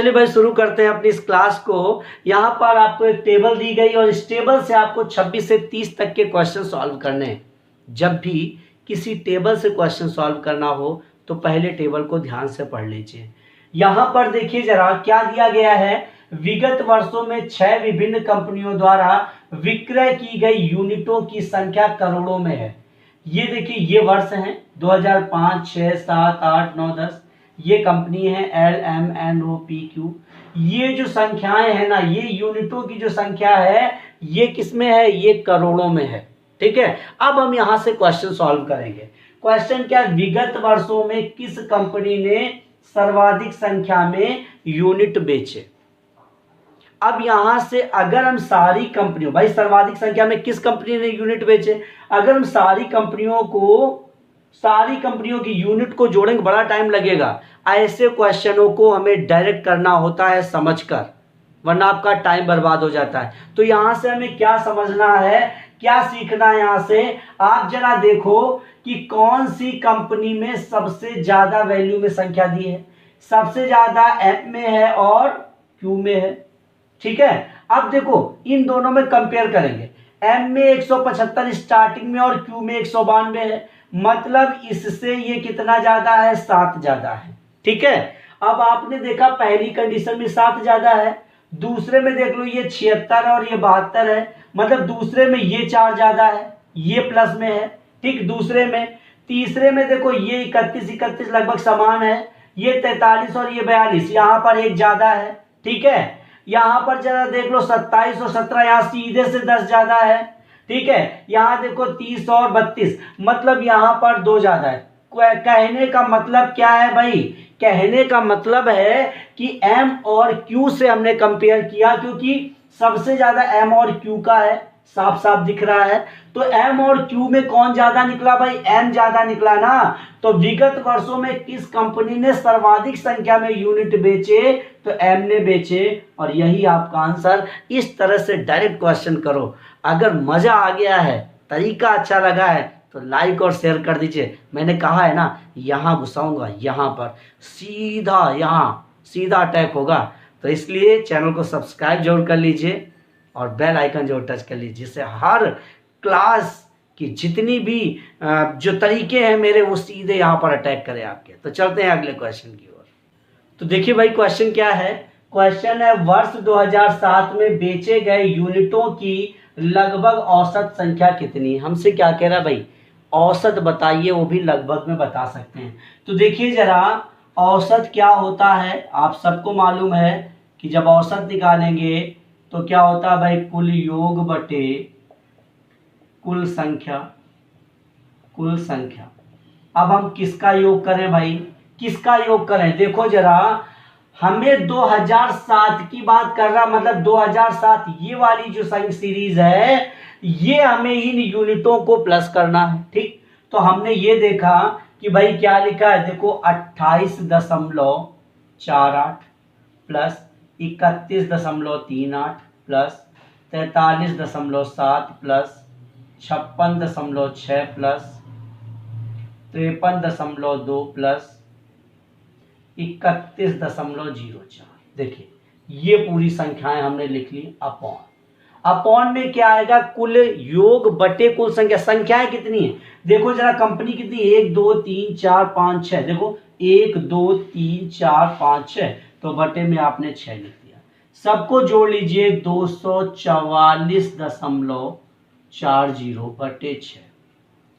चलिए भाई शुरू करते हैं अपनी इस क्लास को। यहाँ पर आपको एक टेबल दी गई और इस टेबल से आपको 26 से 30 तक के क्वेश्चन सॉल्व करने हैं। जब भी किसी टेबल से क्वेश्चन सॉल्व करना हो तो पहले टेबल को ध्यान से पढ़ लीजिए। यहाँ पर देखिए जरा क्या दिया गया है। विगत वर्षों में 6 विभिन्न कंपनियों द्वारा विक्रय की गई यूनिटों की संख्या करोड़ों में है। ये देखिए ये वर्ष हैं 2005, 6, 7, 8, 9, 10। ये कंपनी है LMNOPQ। ये जो संख्याएं हैं ना, ये यूनिटों की जो संख्या है ये किसमें है, ये करोड़ों में है। ठीक है, अब हम यहां से क्वेश्चन सॉल्व करेंगे। क्वेश्चन क्या, विगत वर्षों में किस कंपनी ने सर्वाधिक संख्या में यूनिट बेचे। अब यहां से अगर हम सारी कंपनियों, भाई सर्वाधिक संख्या में किस कंपनी ने यूनिट बेचे, अगर हम सारी कंपनियों की यूनिट को जोड़ेंगे बड़ा टाइम लगेगा। ऐसे क्वेश्चनों को हमें डायरेक्ट करना होता है समझकर, वरना आपका टाइम बर्बाद हो जाता है। तो यहां से हमें क्या समझना है, क्या सीखना है यहां से, आप जरा देखो कि कौन सी कंपनी में सबसे ज्यादा वैल्यू में संख्या दी है। सबसे ज्यादा एम में है और क्यू में है। ठीक है, अब देखो इन दोनों में कंपेयर करेंगे। एम में 175 स्टार्टिंग में और क्यू में 192 है, मतलब इससे ये कितना ज्यादा है, 7 ज्यादा है। ठीक है, अब आपने देखा पहली कंडीशन में 7 ज्यादा है, दूसरे में देख लो ये 76 और ये 72 है, मतलब दूसरे में ये 4 ज्यादा है, ये प्लस में है। ठीक, दूसरे में। तीसरे में देखो ये 31 लगभग समान है, ये 43 और ये 42, यहां पर एक ज्यादा है। ठीक है, यहां पर जरा देख लो 27 और 17, यहां सीधे से 10 ज्यादा है। ठीक है, यहां देखो 30 और 32, मतलब यहां पर 2 ज्यादा है। कहने का मतलब क्या है भाई, कहने का मतलब है कि M और Q से हमने कंपेयर किया, क्योंकि सबसे ज्यादा M और Q का है, साफ साफ दिख रहा है। तो M और Q में कौन ज्यादा निकला भाई, M ज्यादा निकला ना। तो विगत वर्षों में किस कंपनी ने सर्वाधिक संख्या में यूनिट बेचे, तो M ने बेचे, और यही आपका आंसर। इस तरह से डायरेक्ट क्वेश्चन करो। अगर मजा आ गया है, तरीका अच्छा लगा है तो लाइक और शेयर कर दीजिए। मैंने कहा है ना, यहाँ घुसाऊंगा, यहाँ पर सीधा, यहाँ सीधा अटैक होगा, तो इसलिए चैनल को सब्सक्राइब जरूर कर लीजिए और बेल आइकन जरूर टच कर लीजिए, जिससे हर क्लास की जितनी भी जो तरीके हैं मेरे, वो सीधे यहाँ पर अटैक करें आपके। तो चलते हैं अगले क्वेश्चन की ओर। तो देखिए भाई क्वेश्चन क्या है। क्वेश्चन है, वर्ष 2007 में बेचे गए यूनिटों की लगभग औसत संख्या कितनी। हमसे क्या कह रहा है भाई, औसत बताइए, वो भी लगभग में बता सकते हैं। तो देखिए जरा, औसत क्या होता है, आप सबको मालूम है कि जब औसत निकालेंगे तो क्या होता है भाई, कुल योग बटे कुल संख्या। कुल संख्या, अब हम किसका योग करें भाई, किसका योग करें। देखो जरा, हमें 2007 की बात कर रहा, मतलब 2007 ये वाली जो सीरीज है, ये हमें इन यूनिटों को प्लस करना है। ठीक, तो हमने ये देखा कि भाई क्या लिखा है, देखो 28.48 plus 31.38 plus 43.7 plus 56.6 plus 53.2 plus 31.04। देखिए ये पूरी संख्याएं हमने लिख ली। अपॉन में क्या आएगा, कुल योग बटे कुल संख्या। संख्याएं कितनी है, देखो जरा, कंपनी कितनी, 1 2 3 4 5 6, देखो 1 2 3 4 5 6, तो बटे में आपने 6 लिख दिया। सबको जोड़ लीजिए, 244.40 बटे 6।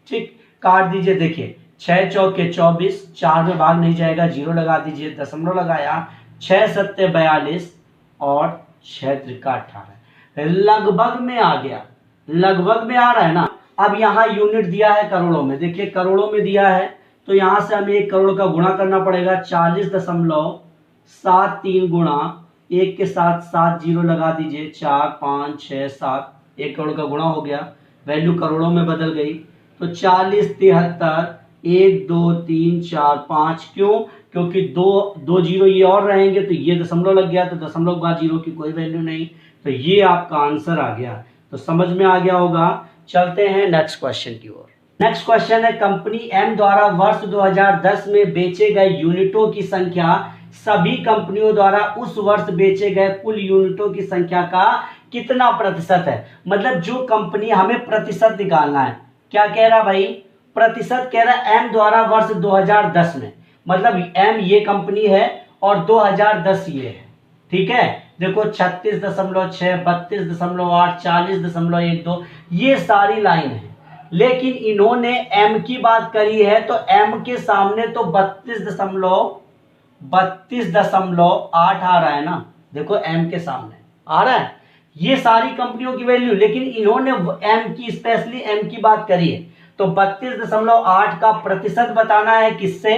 ठीक, काट दीजिए। देखिए 6 चौके 24, 4 में भाग नहीं जाएगा, 0 लगा दीजिए, दशमलव लगाया, 6 सत्ते 42 और 6 त्रिका 18, लगभग में आ गया, लगभग में आ रहा है ना। अब यहाँ यूनिट दिया है करोड़ों में, देखिए करोड़ों में दिया है, तो यहाँ से हमें 1 करोड़ का गुणा करना पड़ेगा। 40.73 गुणा 1 के साथ 7 0 लगा दीजिए, 4 5 6 7, 1 करोड़ का गुणा हो गया, वैल्यू करोड़ों में बदल गई। तो 40 73 1 2 3 4 5, क्यों, क्योंकि दो जीरो ये और रहेंगे, तो ये दशमलव लग गया, तो दशमलव के बाद 0 की कोई वैल्यू नहीं, तो ये आपका आंसर आ गया। तो समझ में आ गया होगा। चलते हैं नेक्स्ट क्वेश्चन की ओर। नेक्स्ट क्वेश्चन है, कंपनी एम द्वारा वर्ष 2010 में बेचे गए यूनिटों की संख्या सभी कंपनियों द्वारा उस वर्ष बेचे गए कुल यूनिटों की संख्या का कितना प्रतिशत है। मतलब जो कंपनी, हमें प्रतिशत निकालना है। क्या कह रहा भाई, प्रतिशत कह रहा एम द्वारा वर्ष 2010 में, मतलब एम ये कंपनी है और 2010 ये है। ठीक है, देखो 36.6, 32.8, 40.12, ये सारी लाइन है। लेकिन इन्होंने एम की बात करी है तो एम के सामने तो 32.8 आ रहा है ना। देखो एम के सामने आ रहा है ये सारी कंपनियों की वैल्यू, लेकिन इन्होंने एम की, स्पेशली एम की बात करी है। तो 32.8 का प्रतिशत बताना है किससे,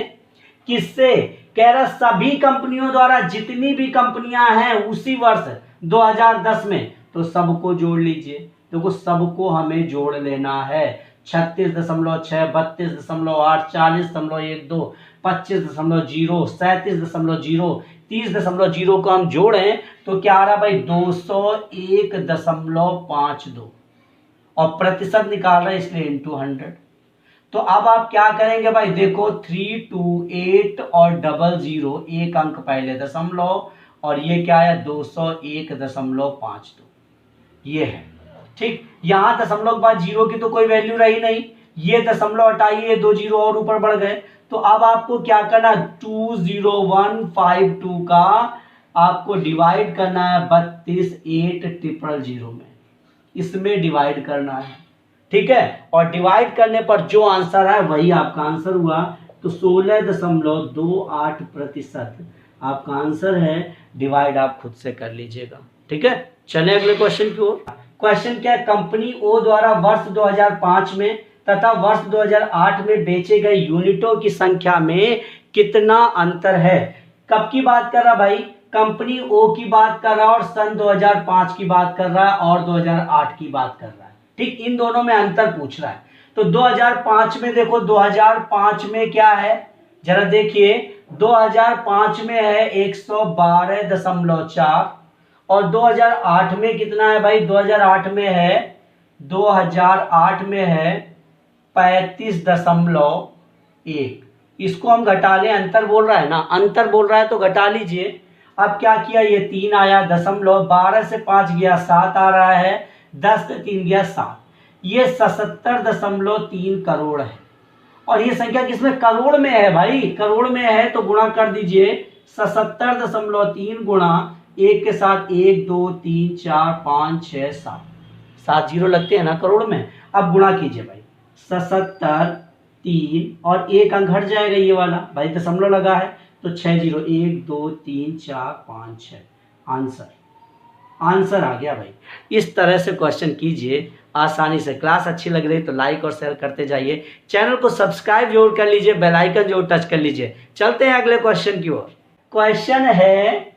किससे कह रहा सभी कंपनियों द्वारा, जितनी भी कंपनियां हैं उसी वर्ष 2010 में, तो सबको जोड़ लीजिए। देखो सबको हमें जोड़ लेना है। 36.6, 32.8, 40.12, 25.0, 37.0, 30.0 को हम जोड़ें तो क्या आ रहा भाई 201.52, और प्रतिशत निकाल रहे हैं इसलिए इंटू 100। तो अब आप क्या करेंगे भाई, देखो 328 और 00, एक अंक पहले दशमलव, और ये क्या है 201.52, ये है। ठीक, यहां दशमलव के बाद जीरो की तो कोई वैल्यू रही नहीं, ये दशमलव हटाइए, 2 जीरो और ऊपर बढ़ गए। तो अब आपको क्या करना, 20152 का आपको डिवाइड करना है 32,8,000 में, इसमें डिवाइड करना है। ठीक है, और डिवाइड करने पर जो आंसर है वही आपका आंसर हुआ। तो 16.28% आपका आंसर है। डिवाइड आप खुद से कर लीजिएगा। ठीक है, चले अगले क्वेश्चन की ओर। क्वेश्चन क्या है, कंपनी ओ द्वारा वर्ष 2005 में तथा वर्ष 2008 में बेचे गए यूनिटों की संख्या में कितना अंतर है। कब की बात कर रहा भाई, कंपनी ओ की बात कर रहा है और सन 2005 की बात कर रहा है और 2008 की बात कर रहा है। ठीक, इन दोनों में अंतर पूछ रहा है। तो 2005 में देखो, 2005 में क्या है जरा देखिए, 2005 में है 112.4, और 2008 में कितना है भाई, 2008 में है 35.1। इसको हम घटा लें, अंतर बोल रहा है ना, अंतर बोल रहा है तो घटा लीजिए। अब क्या किया, ये 3 आया दशमलव, 12 से 5 गया 7 आ रहा है, 10 से 3 गया 7, ये 77.3 करोड़ है। और ये संख्या किसमें, करोड़ में है भाई, करोड़ में है तो गुणा कर दीजिए। 77.3 गुणा एक के साथ 1 2 3 4 5 6 7, 7 जीरो लगते हैं ना करोड़ में। अब गुणा कीजिए भाई, 77, 3 और एक अंक हट जाएगा ये वाला भाई, दशमलव लगा है तो 6 जीरो, 1 2 3 4 5 6, आंसर आ गया भाई। इस तरह से क्वेश्चन कीजिए आसानी से। क्लास अच्छी लग रही तो लाइक और शेयर करते जाइए, चैनल को सब्सक्राइब जरूर कर लीजिए, बेल आइकन जरूर टच कर लीजिए। चलते हैं अगले क्वेश्चन की ओर। क्वेश्चन है,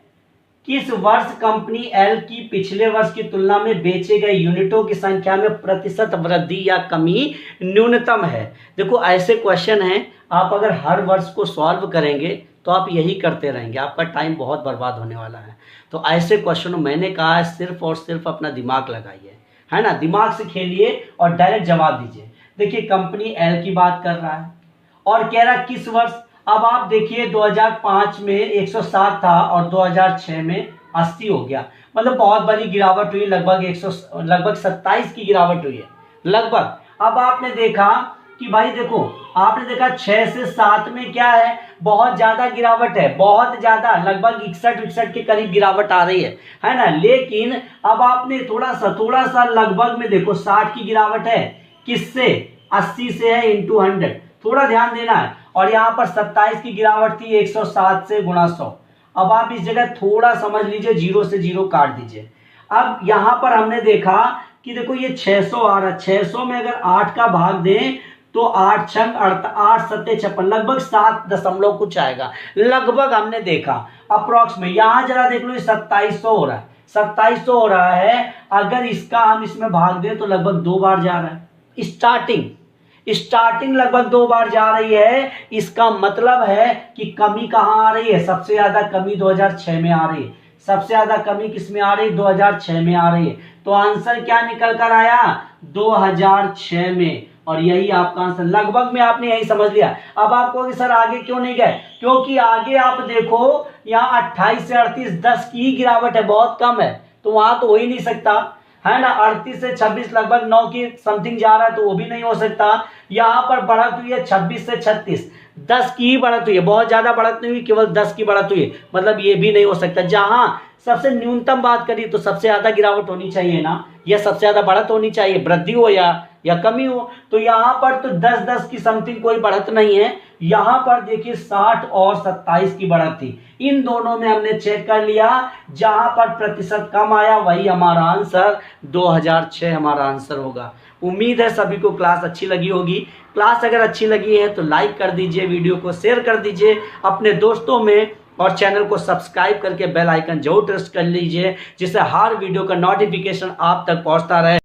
किस वर्ष कंपनी एल की पिछले वर्ष की तुलना में बेचे गए यूनिटों की संख्या में प्रतिशत वृद्धि या कमी न्यूनतम है। देखो ऐसे क्वेश्चन हैं, आप अगर हर वर्ष को सॉल्व करेंगे तो आप यही करते रहेंगे, आपका टाइम बहुत बर्बाद होने वाला है। तो ऐसे क्वेश्चन मैंने कहा है सिर्फ और सिर्फ अपना दिमाग लगाइए, है ना, दिमाग से खेलिए और डायरेक्ट जवाब दीजिए। देखिए कंपनी एल की बात कर रहा है और कह रहा है किस वर्ष। अब आप देखिए 2005 में 107 था और 2006 में 80 हो गया, मतलब बहुत बड़ी गिरावट हुई, लगभग 27 की गिरावट हुई है लगभग। अब आपने देखा कि भाई देखो, आपने देखा 6 से 7 में क्या है, बहुत ज्यादा गिरावट है, बहुत ज्यादा, लगभग 61 के करीब गिरावट आ रही है ना। लेकिन अब आपने थोड़ा सा लगभग में देखो 60 की गिरावट है, किससे, 80 से है इंटू 100, थोड़ा ध्यान देना है। और यहाँ पर 27 की गिरावट थी, 107 से गुणा 100। अब आप इस जगह थोड़ा समझ लीजिए, 0 से 0 काट दीजिए। अब यहाँ पर हमने देखा कि देखो ये 600 आ रहा है, 600 में अगर 8 का भाग दें तो 8 छंग 8 सत्ते 56, लगभग 7 दशमलव कुछ आएगा, लगभग हमने देखा अप्रोक्स में। यहाँ जरा देख लो 2700 हो रहा है, 2700 हो रहा है। अगर इसका हम इसमें भाग दें तो लगभग 2 बार जा रहा है, स्टार्टिंग लगभग 2 बार जा रही है। इसका मतलब है कि कमी कहाँ आ रही है, सबसे ज्यादा कमी 2006 में आ रही है, सबसे ज्यादा कमी किस में आ रही है, 2006 में आ रही है। तो आंसर क्या निकल कर आया, 2006 में। और यही आपका आंसर। लगभग में आपने यही समझ लिया। अब आपको कि सर आगे क्यों नहीं गए, क्योंकि आगे आप देखो यहाँ 28 से 38 10 की ही गिरावट है, बहुत कम है, तो वहां तो हो ही नहीं सकता है ना। 38 से 26 लगभग 9 की समथिंग जा रहा है, तो वो भी नहीं हो सकता। यहाँ पर बढ़त हुई है 26 से 36, 10 की ही बढ़त हुई है, बहुत ज्यादा बढ़त नहीं हुई, केवल 10 की बढ़त हुई है, मतलब ये भी नहीं हो सकता। जहां सबसे न्यूनतम बात करिए तो सबसे ज्यादा गिरावट होनी चाहिए ना, या सबसे ज्यादा बढ़त होनी चाहिए, वृद्धि हो या कमी हो। तो यहाँ पर तो 10-10 की समथिंग कोई बढ़त नहीं है। यहाँ पर देखिए 60 और 27 की बढ़त थी। इन दोनों में हमने चेक कर लिया, जहां पर प्रतिशत कम आया वही हमारा आंसर 2006 हमारा आंसर होगा। उम्मीद है सभी को क्लास अच्छी लगी होगी। क्लास अगर अच्छी लगी है तो लाइक कर दीजिए, वीडियो को शेयर कर दीजिए अपने दोस्तों में, और चैनल को सब्सक्राइब करके बेल आइकन जरूर प्रेस कर लीजिए, जिससे हर वीडियो का नोटिफिकेशन आप तक पहुंचता रहे।